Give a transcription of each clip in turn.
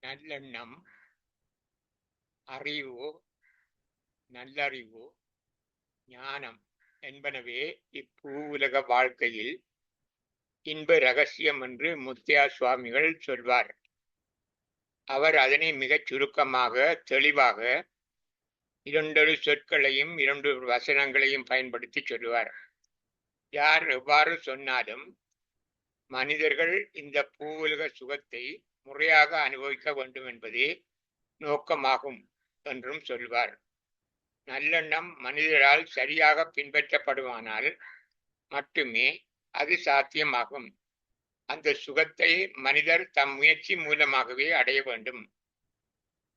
நல்லெண்ணம், அறிவு, நல்லறிவு, ஞானம் என்பனவே இப்பூவுலக வாழ்க்கையில் இன்ப ரகசியம் என்று முத்தியா சுவாமிகள் சொல்வார். அவர் அதனை மிகச் சுருக்கமாக, தெளிவாக இரண்டொரு சொற்களையும் 2 வசனங்களையும் பயன்படுத்தி சொல்லுவார். யார் எவ்வாறு சொன்னாலும் மனிதர்கள் இந்த பூவுலக சுகத்தை முறையாக அனுபவிக்க வேண்டும் என்பதே நோக்கமாகும் என்றும் சொல்வார். நல்லெண்ணம் மனிதரால் சரியாக பின்பற்றப்படுமானால் மட்டுமே அது சாத்தியமாகும். அந்த சுகத்தை மனிதர் தம் முயற்சி மூலமாகவே அடைய வேண்டும்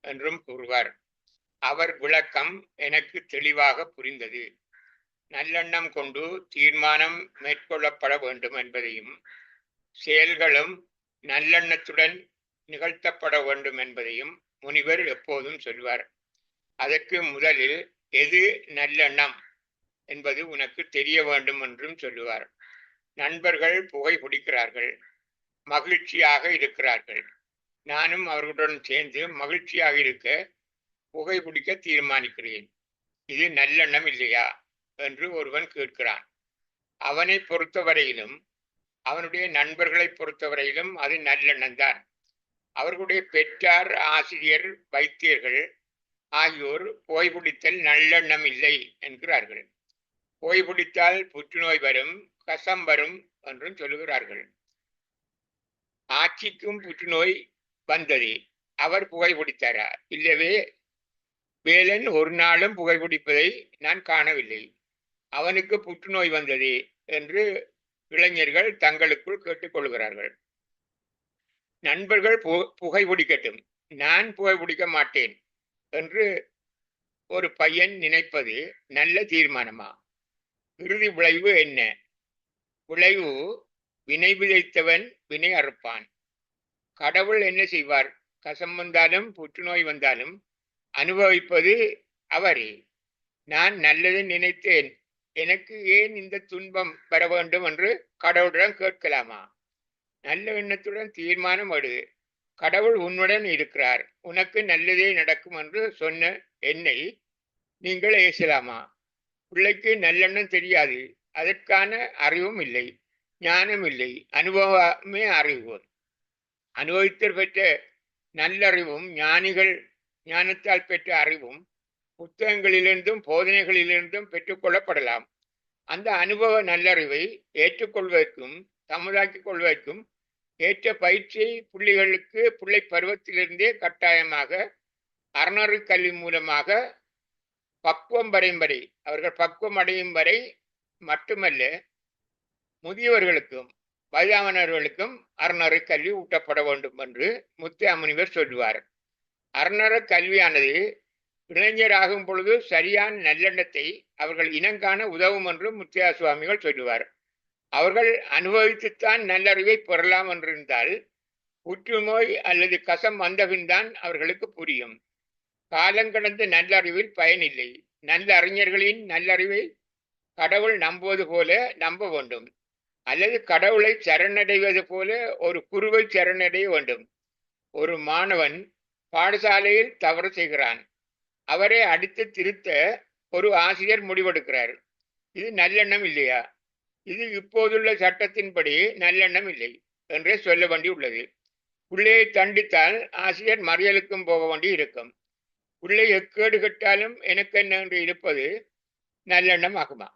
என்றும் கூறுவார். அவர் விளக்கம் எனக்கு தெளிவாக புரிந்தது. நல்லெண்ணம் கொண்டு தீர்மானம் மேற்கொள்ளப்பட வேண்டும் என்பதையும், செயல்களும் நல்லெண்ணத்துடன் நிகழ்த்தப்பட வேண்டும் என்பதையும் முனிவர் எப்போதும் சொல்வார். அதற்கு முதலில் எது நல்லெண்ணம் என்பது உனக்கு தெரிய வேண்டும் என்றும் சொல்லுவார். நண்பர்கள் புகை பிடிக்கிறார்கள், மகிழ்ச்சியாக இருக்கிறார்கள். நானும் அவர்களுடன் சேர்ந்து மகிழ்ச்சியாக இருக்க புகை பிடிக்க தீர்மானிக்கிறேன். இது நல்லெண்ணம் இல்லையா என்று ஒருவன் கேட்கிறான். அவனை பொறுத்தவரையிலும், அவனுடைய நண்பர்களை பொறுத்தவரையிலும் அது நல்லெண்ணம் தான். அவர்களுடைய பெற்றார், ஆசிரியர், வைத்தியர்கள் ஆகியோர் புகைப்பிடித்தல் நல்லெண்ணம் இல்லை என்கிறார்கள். புகைப்பிடித்தால் புற்றுநோய் வரும், கசம் வரும் என்றும் சொல்லுகிறார்கள். ஆட்சிக்கும் புற்றுநோய் வந்தது. அவர் புகைப்பிடித்தாரா? இல்லவே. வேலன் ஒரு நாளும் புகைப்பிடிப்பதை நான் காணவில்லை. அவனுக்கு புற்றுநோய் வந்தது என்று இளைஞர்கள் தங்களுக்குள் கேட்டுக்கொள்கிறார்கள். நண்பர்கள் புகைப்பிடிக்கட்டும், நான் புகைப்பிடிக்க மாட்டேன் என்று ஒரு பையன் நினைப்பது நல்ல தீர்மானமா? இறுதி விளைவு என்ன? விளைவு வினை விதைத்தவன் வினை அறுப்பான். கடவுள் என்ன செய்வார்? கசம் வந்தாலும் புற்றுநோய் வந்தாலும் அனுபவிப்பது அவரே. நான் நல்லதை நினைத்தேன், எனக்கு ஏன் இந்த துன்பம் வர வேண்டும் என்று கடவுளிடம் கேட்கலாமா? நல்ல எண்ணத்துடன் தீர்மானம் எடு. கடவுள் உன்னுடன் இருக்கிறார், உனக்கு நல்லதே நடக்கும் என்று சொன்ன என்னை நீங்கள் ஏசலாமா? பிள்ளைக்கு நல்லெண்ணம் தெரியாது, அதற்கான அறிவும் இல்லை, ஞானம் இல்லை, அனுபவமே அறிவு. அனுபவித்தல் பெற்ற நல்லறிவும் ஞானிகள் ஞானத்தால் பெற்ற அறிவும் புத்தகங்களிலிருந்தும் போதனைகளிலிருந்தும் பெற்றுக்கொள்ளப்படலாம். அந்த அனுபவ நல்லறிவை ஏற்றுக்கொள்வதற்கும் சமுதாக்கிக் கொள்வதற்கும் ஏற்ற பயிற்சியை பிள்ளை பருவத்திலிருந்தே கட்டாயமாக அறநெறி கல்வி மூலமாக பக்குவம் வரையும் வரை, அவர்கள் பக்குவம் அடையும் வரை மட்டுமல்ல, முதியவர்களுக்கும் வயதானவர்களுக்கும் அறநெறி கல்வி ஊட்டப்பட வேண்டும் என்று முத்தியா முனிவர் சொல்லுவார். அறநெறி கல்வியானது இளைஞராகும் பொழுது சரியான நல்லெண்ணத்தை அவர்கள் இனங்காண உதவும் என்று முத்தியா சுவாமிகள் சொல்லுவார். அவர்கள் அனுபவித்துத்தான் நல்லறிவை பெறலாம் என்றிருந்தால் புற்றுநோய் அல்லது கசம் வந்தபின்தான் அவர்களுக்கு புரியும். காலங்கடந்த நல்லறிவில் பயனில்லை. நல்ல அறிஞர்களின் நல்லறிவை கடவுள் நம்புவது போல நம்ப வேண்டும், அல்லது கடவுளை சரணடைவது போல ஒரு குருவை சரணடைய வேண்டும். ஒரு மாணவன் பாடசாலையில் தவறு செய்கிறான், அவரை அடித்து திருத்த ஒரு ஆசிரியர் முடிவெடுக்கிறார். இது நல்லெண்ணம் இல்லையா? இது இப்போதுள்ள சட்டத்தின்படி நல்லெண்ணம் இல்லை என்றே சொல்ல வேண்டி உள்ளது. பிள்ளையை தண்டித்தால் ஆசிரியர் மறியலுக்கும் போக வேண்டி இருக்கும். பிள்ளை எக்கேடு கட்டாலும் எனக்கு என்ன என்று இருப்பது நல்லெண்ணம் ஆகுமா?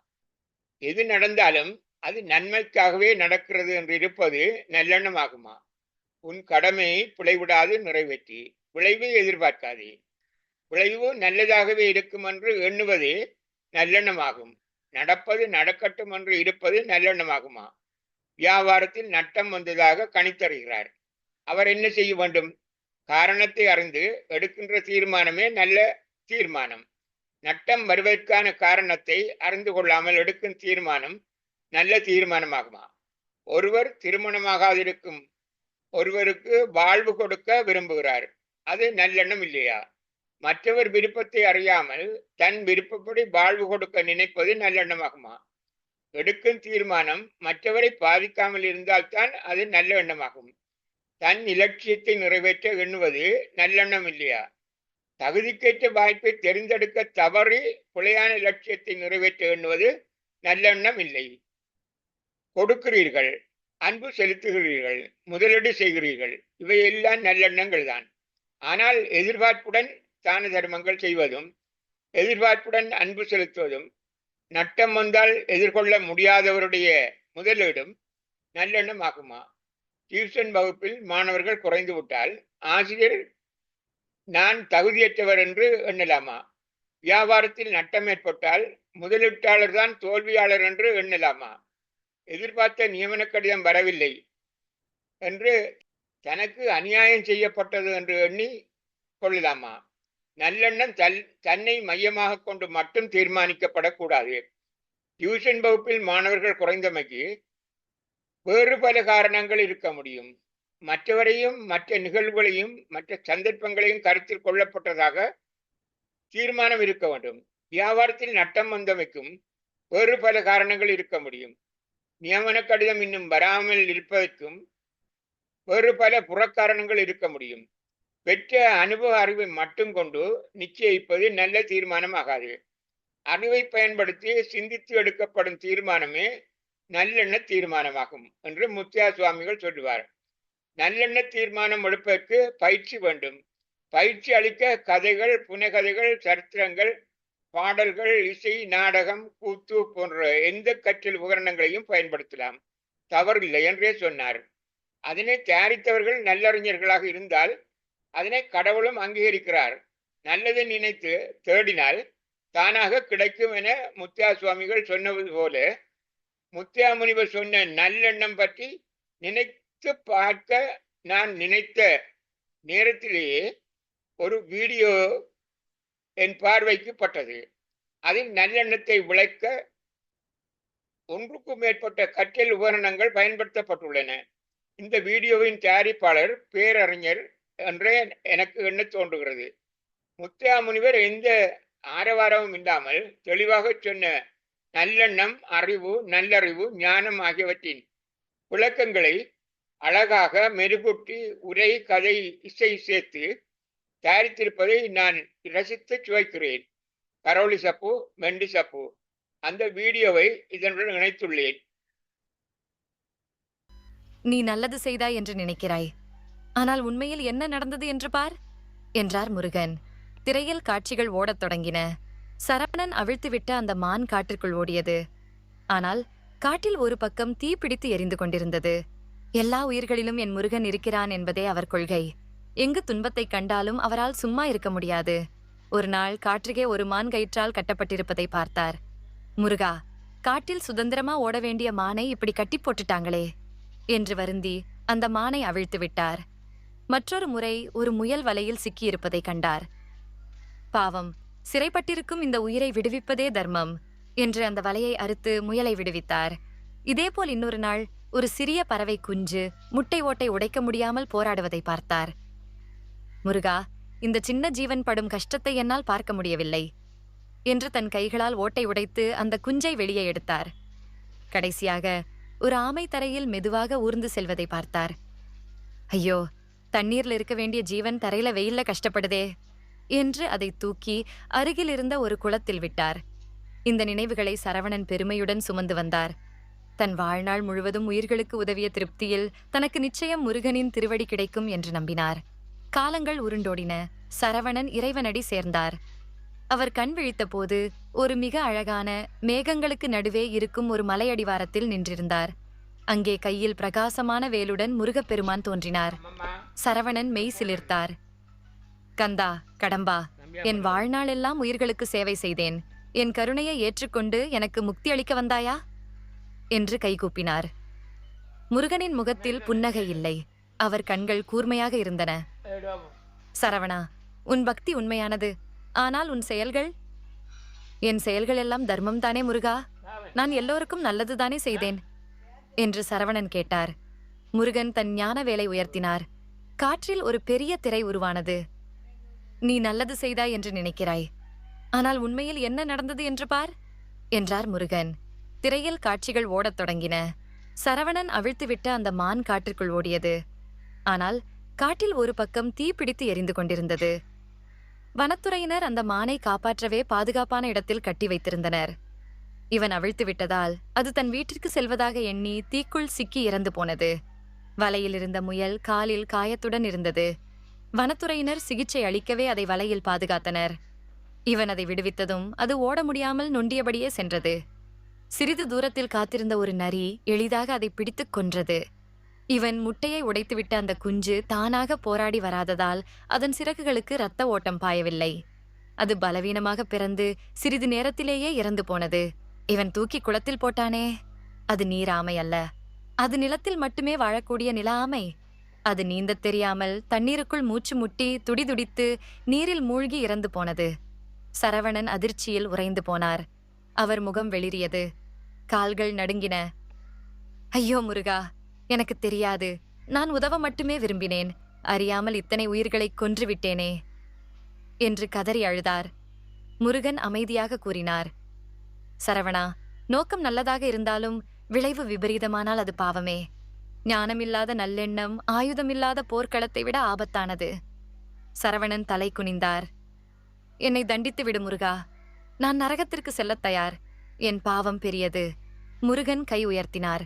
எது நடந்தாலும் அது நன்மைக்காகவே நடக்கிறது என்று இருப்பது நல்லெண்ணம் ஆகுமா? உன் கடமையை பிழைவிடாது நிறைவேற்றி விளைவை எதிர்பார்க்காதே. விளைவு நல்லதாகவே இருக்கும் என்று எண்ணுவது நல்லெண்ணமாகும். நடப்பது நடக்கட்டும் என்று இருப்பது நல்லெண்ணமாகுமா? வியாபாரத்தில் நட்டம் வந்ததாக கணித்தருகிறார். அவர் என்ன செய்ய வேண்டும்? காரணத்தை அறிந்து எடுக்கின்ற தீர்மானமே நல்ல தீர்மானம். நட்டம் வருவதற்கான காரணத்தை அறிந்து கொள்ளாமல் எடுக்கும் தீர்மானம் நல்ல தீர்மானமாகுமா? ஒருவர் திருமணமாகாதிருக்கும் ஒருவருக்கு வாழ்வு கொடுக்க விரும்புகிறார், அது நல்லெண்ணம் இல்லையா? மற்றவர் விருப்பத்தை அறியாமல் தன் விருப்பப்படி வாழ்வு கொடுக்க நினைப்பது நல்லெண்ணமாகுமா? எடுக்கும் தீர்மானம் மற்றவரை பாதிக்காமல் இருந்தால்தான் அது நல்ல எண்ணமாகும். தன் இலட்சியத்தை நிறைவேற்ற எண்ணுவது நல்லெண்ணம் இல்லையா? தகுதிக்கேற்ற வாய்ப்பை தெரிந்தெடுக்க தவறி பிழையான இலட்சியத்தை நிறைவேற்ற எண்ணுவது நல்லெண்ணம் இல்லை. கொடுக்கிறீர்கள், அன்பு செலுத்துகிறீர்கள், முதலீடு செய்கிறீர்கள், இவையெல்லாம் நல்லெண்ணங்கள் தான். ஆனால் எதிர்பார்ப்புடன் தான தர்மங்கள் செய்வதும், எதிர்பார்ப்புடன் அன்பு செலுத்துவதும், நட்டம் வந்தால் எதிர்கொள்ள முடியாதவருடைய முதலீடும் நல்லெண்ணம் ஆகுமா? டியூஷன் வகுப்பில் மாணவர்கள் குறைந்து விட்டால் ஆசிரியர் நான் தகுதியற்றவர் என்று எண்ணலாமா? வியாபாரத்தில் நட்டம் ஏற்பட்டால் முதலீட்டாளர் தான் தோல்வியாளர் என்று எண்ணலாமா? எதிர்பார்த்த நியமன கடிதம் வரவில்லை என்று தனக்கு அநியாயம் செய்யப்பட்டது என்று எண்ணி கொள்ளலாமா? நல்லெண்ணம் தன்னை மையமாக கொண்டு மட்டும் தீர்மானிக்கப்படக்கூடாது. டியூஷன் வகுப்பில் மாணவர்கள் குறைந்தமைக்கு வேறு பல காரணங்கள் இருக்க முடியும். மற்றவரையும் மற்ற நிகழ்வுகளையும் மற்ற சந்தர்ப்பங்களையும் கருத்தில் கொள்ளப்பட்டதாக தீர்மானம் இருக்க வேண்டும். வியாபாரத்தில் நட்டம் வந்தமைக்கும் வேறு பல காரணங்கள் இருக்க முடியும். நியமன கடிதம் இன்னும் வராமல் இருப்பதற்கும் வேறு பல புறக்காரணங்கள் இருக்க முடியும். பெற்ற அனுபவ அறிவை மட்டும் கொண்டு நிச்சயிப்பது நல்ல தீர்மானம் ஆகாது. அறிவை பயன்படுத்தி சிந்தித்து எடுக்கப்படும் தீர்மானமே நல்லெண்ண தீர்மானமாகும் என்று முத்தியா சுவாமிகள் சொல்லுவார். நல்லெண்ண தீர்மானம் எடுப்பதற்கு பயிற்சி வேண்டும். பயிற்சி அளிக்க கதைகள், புனைகதைகள், சரித்திரங்கள், பாடல்கள், இசை, நாடகம், கூத்து போன்ற எந்த கற்றல் உபகரணங்களையும் பயன்படுத்தலாம். தவறில்லை என்றே சொன்னார். அதனை தயாரித்தவர்கள் நல்லறிஞர்களாக இருந்தால் அதனை கடவுளும் அங்கீகரிக்கிறார். நல்லதை நினைத்து தேடினால் தானாக கிடைக்கும் என முத்தியா சுவாமிகள் சொன்னது போல முத்தியா முனிவர் சொன்ன நல்லெண்ணம் பற்றி நினைத்து பார்க்க நான் நினைத்த நேரத்திலேயே ஒரு வீடியோ என் பார்வைக்கு பட்டது. அதில் நல்லெண்ணத்தை விளக்க ஒன்றுக்கும் மேற்பட்ட கற்றல் உபகரணங்கள் பயன்படுத்தப்பட்டுள்ளன. இந்த வீடியோவின் தயாரிப்பாளர் பேரறிஞர் என்றே எனக்கு எண்ண தோன்றுகிறது. முத்தியா முனிவர் எந்த ஆரவாரமும் இல்லாமல் தெளிவாக சொன்ன நல்லெண்ணம், அறிவு, நல்லறிவு, ஞானம் ஆகியவற்றின் விளக்கங்களை அழகாக மெருகூட்டி உரை, கதை, இசை சேர்த்து தயாரித்திருப்பதை நான் ரசித்து சுவைக்கிறேன். கரோலி சப்பு, மெண்டி சப்பு அந்த வீடியோவை இதனுடன் இணைத்துள்ளேன். நீ நல்லது செய்தாய் என்று நினைக்கிறாய், ஆனால் உண்மையில் என்ன நடந்தது என்று பார் என்றார் முருகன். திரையில் காட்சிகள் ஓடத் தொடங்கின. சரவணன் அவிழ்த்துவிட்ட அந்த மான் காட்டிற்குள் ஓடியது. ஆனால் காட்டில் ஒரு பக்கம் தீ பிடித்து எரிந்து கொண்டிருந்தது. எல்லா உயிர்களிலும் என் முருகன் இருக்கிறான் என்பதே அவர் கொள்கை. எங்கு துன்பத்தை கண்டாலும் அவரால் சும்மா இருக்க முடியாது. ஒரு நாள் காற்றுகே ஒரு மான் கயிற்றால் கட்டப்பட்டிருப்பதை பார்த்தார். முருகா, காட்டில் சுதந்திரமா ஓட வேண்டிய மானை இப்படி கட்டி போட்டுட்டாங்களே என்று வருந்தி அந்த மானை அவிழ்த்து விட்டார். மற்றொரு முறை ஒரு முயல் வலையில் சிக்கியிருப்பதை கண்டார். பாவம், சிறைப்பட்டிருக்கும் இந்த உயிரை விடுவிப்பதே தர்மம் என்று அந்த வலையை அறுத்து முயலை விடுவித்தார். இதேபோல் இன்னொரு நாள் ஒரு சிறிய பறவை குஞ்சு முட்டை ஓட்டை உடைக்க முடியாமல் போராடுவதை பார்த்தார். முருகா, இந்த சின்ன ஜீவன் படும் கஷ்டத்தை என்னால் பார்க்க முடியவில்லை என்று தன் கைகளால் ஓட்டை உடைத்து அந்த குஞ்சை வெளியே எடுத்தார். கடைசியாக ஒரு ஆமை தரையில் மெதுவாக ஊர்ந்து செல்வதை பார்த்தார். ஐயோ, தண்ணீர்ல இருக்க வேண்டிய ஜீவன் தரையில வெயில்ல கஷ்டப்படுதே என்று அதை தூக்கி அருகில் இருந்த ஒரு குளத்தில் விட்டார். இந்த நினைவுகளை சரவணன் பெருமையுடன் சுமந்து வந்தார். தன் வாழ்நாள் முழுவதும் உயிர்களுக்கு உதவிய திருப்தியில் தனக்கு நிச்சயம் முருகனின் திருவடி கிடைக்கும் என்று நம்பினார். காலங்கள் உருண்டோடின. சரவணன் இறைவனடி சேர்ந்தார். அவர் கண் விழித்த போது ஒரு மிக அழகான மேகங்களுக்கு நடுவே இருக்கும் ஒரு மலையடிவாரத்தில் நின்றிருந்தார். அங்கே கையில் பிரகாசமான வேலுடன் முருகப்பெருமான் தோன்றினார். சரவணன் மெய் சிலிர்த்தார். கந்தா, கடம்பா, என் வாழ்நாளெல்லாம் உயிர்களுக்கு சேவை செய்தேன். என் கருணையை ஏற்றுக்கொண்டு எனக்கு முக்தி அளிக்க வந்தாயா என்று கைகூப்பினார். முருகனின் முகத்தில் புன்னகை இல்லை. அவர் கண்கள் கூர்மையாக இருந்தன. சரவணா, உன் பக்தி உண்மையானது. ஆனால் உன் செயல்கள்? என் செயல்கள் எல்லாம் தர்மம் தானே முருகா? நான் எல்லோருக்கும் நல்லதுதானே செய்தேன் என்று சரவணன் கேட்டார். முருகன் தன் ஞான வேலை உயர்த்தினார். காற்றில் ஒரு பெரிய திரை உருவானது. நீ நல்லது செய்தாய் என்று நினைக்கிறாய், ஆனால் உண்மையில் என்ன நடந்தது என்று பார் என்றார் முருகன். திரையில் காட்சிகள் ஓடத் தொடங்கின. சரவணன் அவிழ்த்துவிட்ட அந்த மான் காட்டிற்குள் ஓடியது. ஆனால் காட்டில் ஒரு பக்கம் தீப்பிடித்து எரிந்து கொண்டிருந்தது. வனத்துறையினர் அந்த மானை காப்பாற்றவே பாதுகாப்பான இடத்தில் கட்டி வைத்திருந்தனர். இவன் அவிழ்த்து விட்டதால் அது தன் வீட்டிற்கு செல்வதாக எண்ணி தீக்குள் சிக்கி இறந்து போனது. வலையில் இருந்த முயல் காலில் காயத்துடன் இருந்தது. வனத்துறையினர் சிகிச்சை அளிக்கவே அதை வலையில் பாதுகாத்தனர். இவன் அதை விடுவித்ததும் அது ஓட முடியாமல் நொண்டியபடியே சென்றது. சிறிது தூரத்தில் காத்திருந்த ஒரு நரி எளிதாக அதை பிடித்துக் கொன்றது. இவன் முட்டையை உடைத்துவிட்ட அந்த குஞ்சு தானாக போராடி வராததால் அதன் சிறகுகளுக்கு இரத்த ஓட்டம் பாயவில்லை. அது பலவீனமாக பிறந்து சிறிது நேரத்திலேயே இறந்து போனது. இவன் தூக்கி குளத்தில் போட்டானே, அது நீர் ஆமை அல்ல, அது நிலத்தில் மட்டுமே வாழக்கூடிய நில ஆமை. அது நீந்தத் தெரியாமல் தண்ணீருக்குள் மூச்சு முட்டி துடிதுடித்து நீரில் மூழ்கி இறந்து போனது. சரவணன் அதிர்ச்சியில் உறைந்து போனார். அவர் முகம் வெளிரியது. கால்கள் நடுங்கின. ஐயோ முருகா, எனக்கு தெரியாது. நான் உதவ மட்டுமே விரும்பினேன். அறியாமல் இத்தனை உயிர்களை கொன்றுவிட்டேனே என்று கதறி அழுதார். முருகன் அமைதியாக கூறினார், சரவணா, நோக்கம் நல்லதாக இருந்தாலும் விளைவு விபரீதமானால் அது பாவமே. ஞானமில்லாத நல்லெண்ணம் ஆயுதமில்லாத போர்க்களத்தை விட ஆபத்தானது. சரவணன் தலை குனிந்தார். என்னை தண்டித்து விடு முருகா, நான் நரகத்திற்கு செல்லத் தயார். என் பாவம் பெரியது. முருகன் கை உயர்த்தினார்.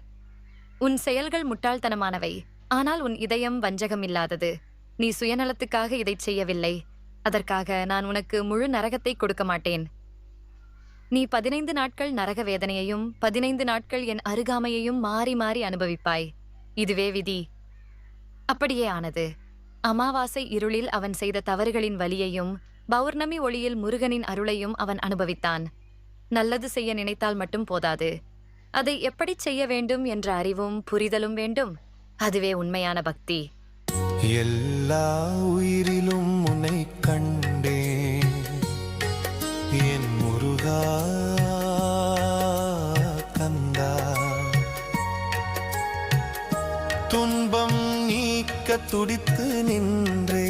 உன் செயல்கள் முட்டாள்தனமானவை, ஆனால் உன் இதயம் வஞ்சகமில்லாதது. நீ சுயநலத்துக்காக இதைச் செய்யவில்லை. அதற்காக நான் உனக்கு முழு நரகத்தை கொடுக்க மாட்டேன். நீ 15 நாட்கள் நரக வேதனையையும் 15 நாட்கள் என் அருகாமையையும் மாறி மாறி அனுபவிப்பாய். இதுவே விதி. அப்படியே ஆனது. அமாவாசை இருளில் அவன் செய்த தவறுகளின் வலியையும் பௌர்ணமி ஒளியில் முருகனின் அருளையும் அவன் அனுபவித்தான். நல்லது செய்ய நினைத்தால் மட்டும் போதாது. அதை எப்படி செய்ய வேண்டும் என்ற அறிவும் புரிதலும் வேண்டும். அதுவே உண்மையான பக்தி. எல்லா உயிரிலும் உன்னை கண்டேன் என் முருகா கந்தா. துன்பம் நீக்க துடித்து நின்றே,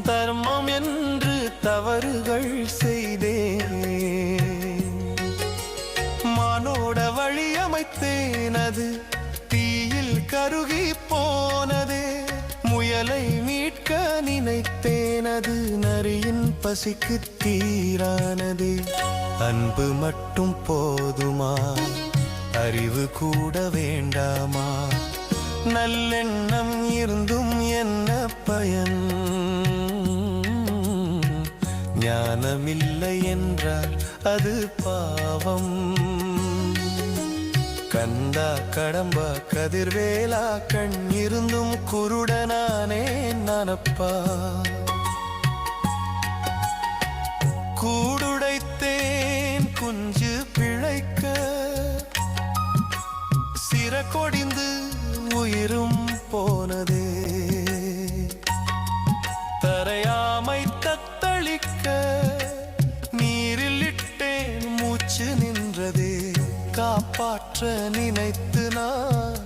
தர்மம் என்று தவறுகள் செய்தேன். மானோட வழி அமைத்தேனது தீயில் கருகி போனதே. முயலை மீட்க நினைத்தேனது நரியின் பசிக்கு தீரானதே. அன்பு மட்டும் போதுமா, அறிவு கூட வேண்டாமா? நல்லெண்ணம் இருந்தும் என்ன பயன்? ஞானமில்லை என்றால் அது பாவம். கந்தா கடம்பா கதிர்வேலா, கண் இருந்தும் குருடனானே நானப்பா. கூடுடைத்தேன் குஞ்சு பிழைக்க, சிறகொடிந்து உயிரும் போனதே. தரையாமை தத்தளிக்க நீரில் இட்டேன் மூச்சு நின்றதே. காப்பாற்ற நினைத்து நான்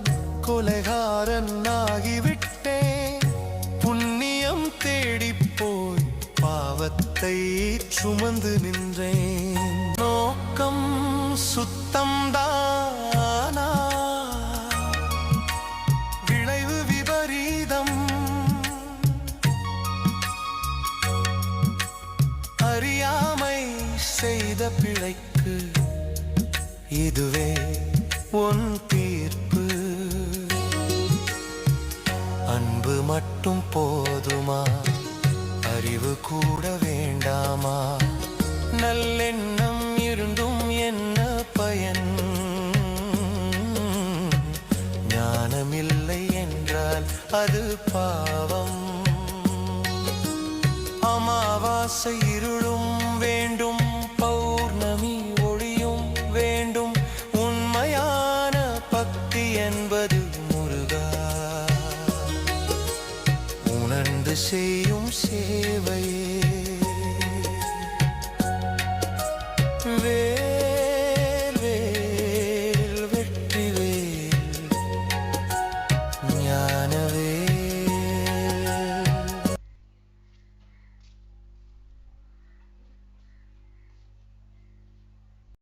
கொலைகாரன் ஆகிவிட்டேன். புண்ணியம் தேடிப் போய் பாவத்தை சுமந்து நின்றேன். நோக்கம் சுத்தம்தானா, விளைவு விபரீதம். அறியாமை செய்த பிழைக்கு இதுவே உன் தீர்ப்பு. அன்பு மட்டும் போதுமா, அறிவு கூட வேண்டாமா? நல்லெண்ணம் இருந்தும் என்ன பயன்? ஞானமில்லை என்றால் அது பாவம். அமாவாசை இருளும் வேண்டும், பௌர்ணமி ஒளியும் வேண்டும். உண்மையான பக்தி என்பது முருகா, உணர்ந்து செய்யும்